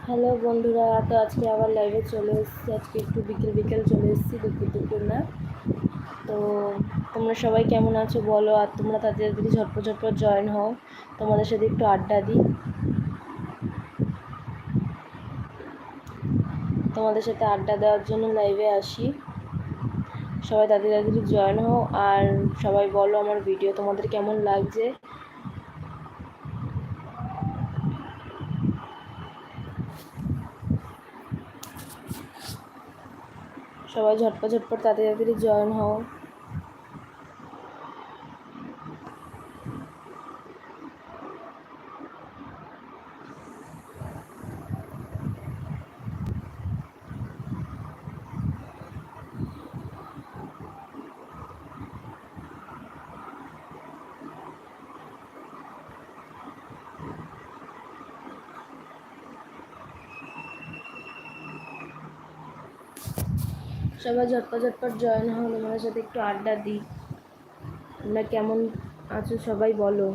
Hello বন্ধুরা, তো আজকে আবার লাইভে চলে এসেছি। আজকে একটু বিকেল বিকেল চলে এসেছি, দুপুর না। তো তোমরা সবাই কেমন আছো বলো, আর তোমরা তাড়াতাড়ি ঝটপট জয়েন হও, তোমাদের সাথে একটু আড্ডা দিই, তোমাদের সাথে আড্ডা দেওয়ার জন্য লাইভে আসি। সবাই তাড়াতাড়ি জয়েন হও, আর সবাই বলো আমার ভিডিও তোমাদের কেমন লাগছে। সবাই ঝটপট তাড়াতাড়ি জয়েন হও। সবাই ঝটপট জয়েন হও, তোমাদের সাথে একটু আড্ডা দিই। তোমরা কেমন আছো সবাই বলো।